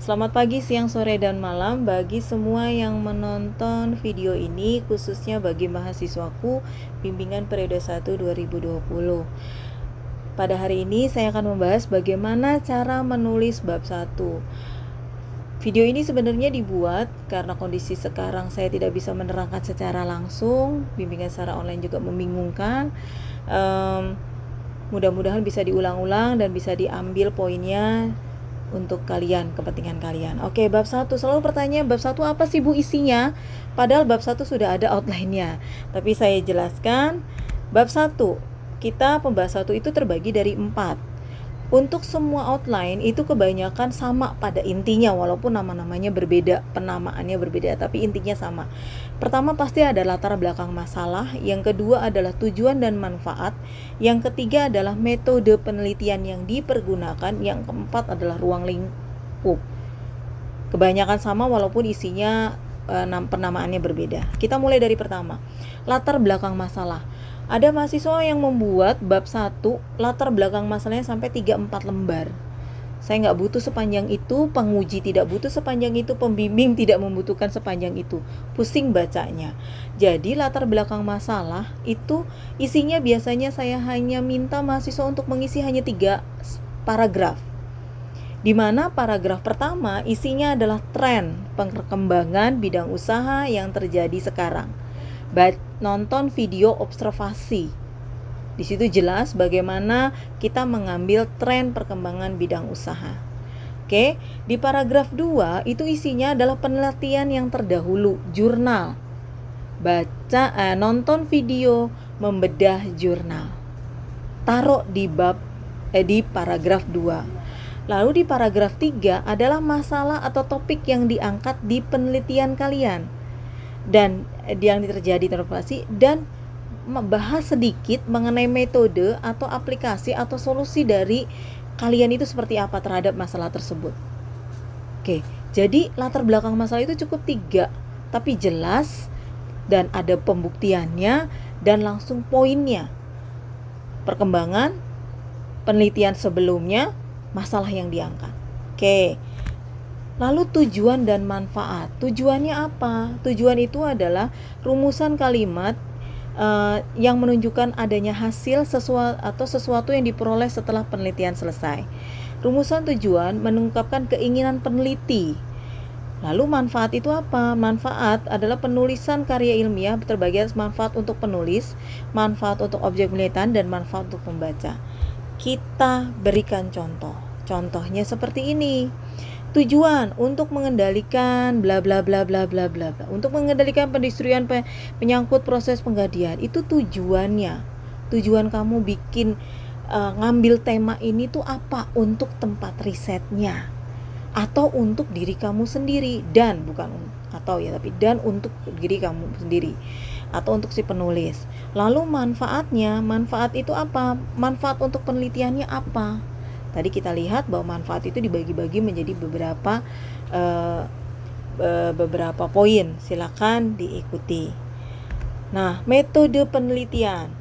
Selamat pagi, siang, sore, dan malam bagi semua yang menonton video ini, khususnya bagi mahasiswaku bimbingan periode 1 2020. Pada hari ini saya akan membahas bagaimana cara menulis bab 1. Video ini sebenarnya dibuat karena kondisi sekarang saya tidak bisa menerangkan secara langsung, bimbingan secara online juga membingungkan. Mudah-mudahan bisa diulang-ulang dan bisa diambil poinnya untuk kalian, kepentingan kalian. Oke, bab 1. Selalu pertanyaan, bab 1 apa sih Bu isinya? Padahal bab 1 sudah ada outline-nya. Tapi saya jelaskan, bab 1, kita pembahas 1 itu terbagi dari 4. Untuk semua outline itu kebanyakan sama pada intinya, walaupun nama-namanya berbeda, penamaannya berbeda, tapi intinya sama. Pertama pasti ada latar belakang masalah, yang kedua adalah tujuan dan manfaat, yang ketiga adalah metode penelitian yang dipergunakan, yang keempat adalah ruang lingkup. Kebanyakan sama walaupun isinya penamaannya berbeda. Kita mulai dari pertama, latar belakang masalah. Ada mahasiswa yang membuat bab 1 latar belakang masalahnya sampai 3-4 lembar. Saya nggak butuh sepanjang itu, penguji tidak butuh sepanjang itu, pembimbing tidak membutuhkan sepanjang itu. Pusing bacanya. Jadi latar belakang masalah itu isinya biasanya saya hanya minta mahasiswa untuk mengisi hanya 3 paragraf. Di mana paragraf pertama isinya adalah tren perkembangan bidang usaha yang terjadi sekarang. Nonton video observasi. Di situ jelas bagaimana kita mengambil tren perkembangan bidang usaha. Oke, di paragraf 2 itu isinya adalah penelitian yang terdahulu, jurnal. Nonton video membedah jurnal. Taruh di paragraf 2. Lalu di paragraf 3 adalah masalah atau topik yang diangkat di penelitian kalian dan yang terjadi terpasi, dan membahas sedikit mengenai metode atau aplikasi atau solusi dari kalian itu seperti apa terhadap masalah tersebut. Oke, jadi latar belakang masalah itu cukup 3, tapi jelas dan ada pembuktiannya dan langsung poinnya. Perkembangan, penelitian sebelumnya, masalah yang diangkat. Oke. Lalu tujuan dan manfaat. Tujuannya apa? Tujuan itu adalah rumusan kalimat yang menunjukkan adanya hasil sesuatu yang diperoleh setelah penelitian selesai. Rumusan tujuan mengungkapkan keinginan peneliti. Lalu manfaat itu apa? Manfaat adalah penulisan karya ilmiah terbagi atas manfaat untuk penulis, manfaat untuk objek penelitian, dan manfaat untuk pembaca. Kita berikan contoh. Contohnya seperti ini. Tujuan untuk mengendalikan bla bla bla bla bla bla bla. Untuk mengendalikan pendistribusian menyangkut proses penggadian. Itu tujuannya. Tujuan kamu bikin ngambil tema ini tuh apa? Untuk tempat risetnya atau untuk diri kamu sendiri, dan bukan atau ya tapi dan untuk diri kamu sendiri atau untuk si penulis. Lalu manfaatnya, manfaat itu apa? Manfaat untuk penelitiannya apa? Tadi kita lihat bahwa manfaat itu dibagi-bagi menjadi beberapa poin. Silakan diikuti. Nah, metode penelitian.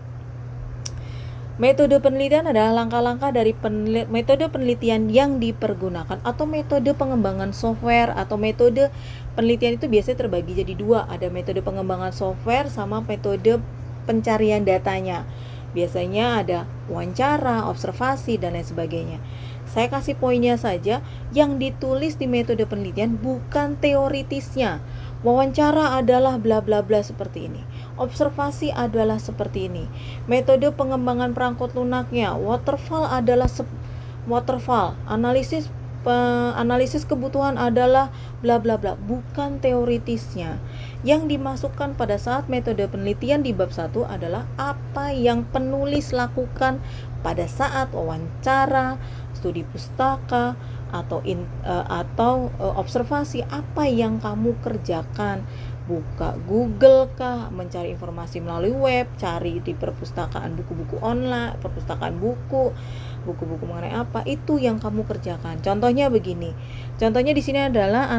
Metode penelitian adalah langkah-langkah dari metode penelitian yang dipergunakan atau metode pengembangan software, atau metode penelitian itu biasanya terbagi jadi 2. Ada metode pengembangan software sama metode pencarian datanya. Biasanya ada wawancara, observasi, dan lain sebagainya. Saya kasih poinnya saja. Yang ditulis di metode penelitian bukan teoritisnya. Wawancara adalah bla bla bla seperti ini. Observasi adalah seperti ini. Metode pengembangan perangkat lunaknya, waterfall adalah waterfall. Analisis kebutuhan adalah bla bla bla, bukan teoritisnya. Yang dimasukkan pada saat metode penelitian di bab 1 adalah apa yang penulis lakukan pada saat wawancara, studi pustaka, atau observasi. Apa yang kamu kerjakan? Buka Google kah, mencari informasi melalui web, cari di perpustakaan buku-buku online, perpustakaan buku-buku mengenai apa, itu yang kamu kerjakan. Contohnya begini. Contohnya di sini adalah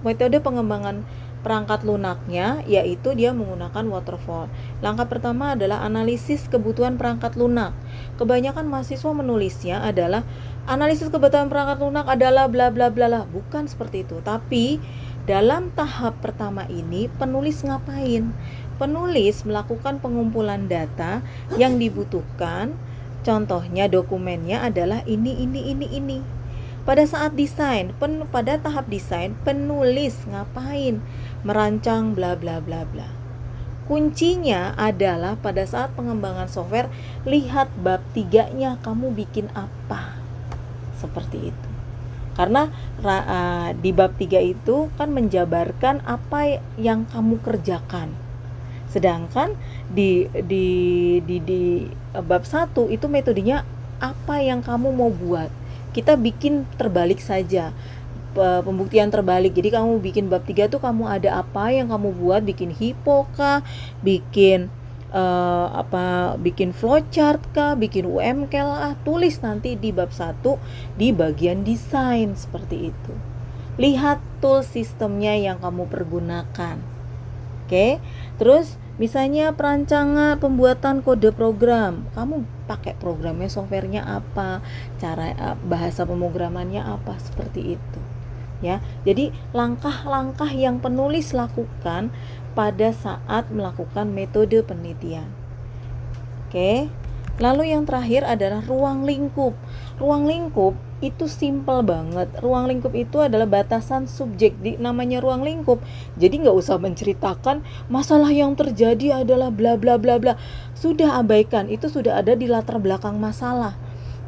metode pengembangan perangkat lunaknya, yaitu dia menggunakan waterfall. Langkah pertama adalah analisis kebutuhan perangkat lunak. Kebanyakan mahasiswa menulisnya adalah analisis kebutuhan perangkat lunak adalah bla bla bla lah. Bukan seperti itu. Tapi dalam tahap pertama ini penulis ngapain? Penulis melakukan pengumpulan data yang dibutuhkan. Contohnya dokumennya adalah ini. Pada saat desain, pada tahap desain, penulis ngapain? Merancang bla bla bla bla. Kuncinya adalah pada saat pengembangan software, lihat bab 3-nya kamu bikin apa. Seperti itu. Karena di bab 3 itu kan menjabarkan apa yang kamu kerjakan. Sedangkan di bab 1 itu metodenya apa yang kamu mau buat. Kita bikin terbalik saja, pembuktian terbalik. Jadi kamu bikin bab 3 tuh kamu ada apa yang kamu buat, bikin hipo kah, bikin bikin flowchart kah, bikin UMK lah, tulis nanti di bab 1 di bagian desain seperti itu. Lihat tool sistemnya yang kamu pergunakan. Oke, terus misalnya perancangan pembuatan kode program, kamu pakai programnya, softwarenya apa, cara bahasa pemrogramannya apa, seperti itu ya. Jadi langkah-langkah yang penulis lakukan pada saat melakukan metode penelitian. Oke. Lalu yang terakhir adalah ruang lingkup. Ruang lingkup itu simple banget. Ruang lingkup itu adalah batasan subjek. Namanya ruang lingkup. Jadi nggak usah menceritakan masalah yang terjadi adalah bla bla bla bla. Sudah abaikan, itu sudah ada di latar belakang masalah.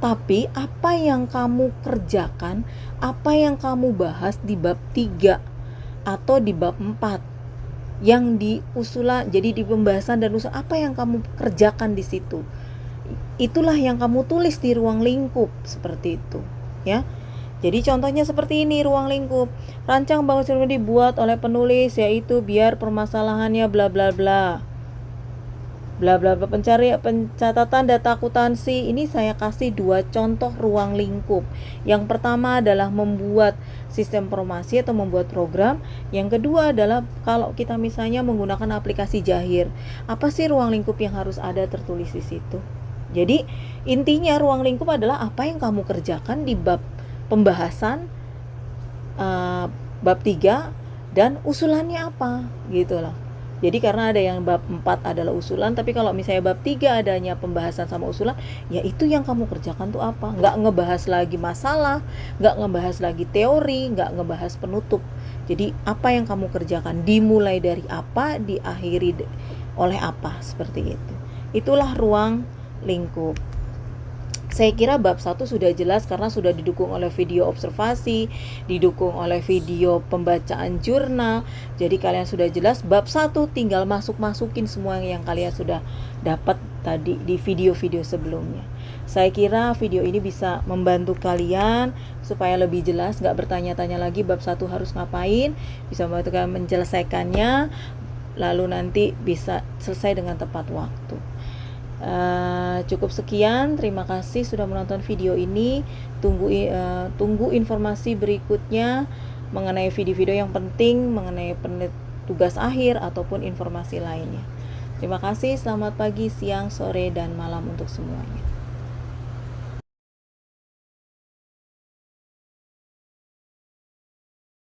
Tapi apa yang kamu kerjakan, apa yang kamu bahas di bab 3 atau di bab 4 yang diusulan, jadi di pembahasan dan usul, apa yang kamu kerjakan di situ, itulah yang kamu tulis di ruang lingkup, seperti itu ya. Jadi contohnya seperti ini ruang lingkup. Rancang bangun cermin dibuat oleh penulis, yaitu biar permasalahannya bla bla bla. Bla bla bla, pencatatan data akuntansi. Ini saya kasih 2 contoh ruang lingkup. Yang pertama adalah membuat sistem informasi atau membuat program. Yang kedua adalah kalau kita misalnya menggunakan aplikasi Jahir. Apa sih ruang lingkup yang harus ada tertulis di situ? Jadi intinya ruang lingkup adalah apa yang kamu kerjakan di bab pembahasan bab 3 dan usulannya apa gitu loh. Jadi karena ada yang bab 4 adalah usulan, tapi kalau misalnya bab 3 adanya pembahasan sama usulan, ya itu yang kamu kerjakan tuh apa. Nggak ngebahas lagi masalah, nggak ngebahas lagi teori, nggak ngebahas penutup. Jadi apa yang kamu kerjakan, dimulai dari apa, diakhiri oleh apa, seperti itu. Itulah ruang lingkup. Saya kira bab 1 sudah jelas karena sudah didukung oleh video observasi, didukung oleh video pembacaan jurnal. Jadi kalian sudah jelas. Bab 1 tinggal masukin semua yang kalian sudah dapat tadi di video-video sebelumnya. Saya kira video ini bisa membantu kalian supaya lebih jelas, gak bertanya-tanya lagi bab 1 harus ngapain, bisa membantu kalian menyelesaikannya, lalu nanti bisa selesai dengan tepat waktu. Cukup sekian, terima kasih sudah menonton video ini. Tunggu informasi berikutnya mengenai video-video yang penting, mengenai tugas akhir ataupun informasi lainnya. Terima kasih, selamat pagi, siang, sore, dan malam untuk semuanya.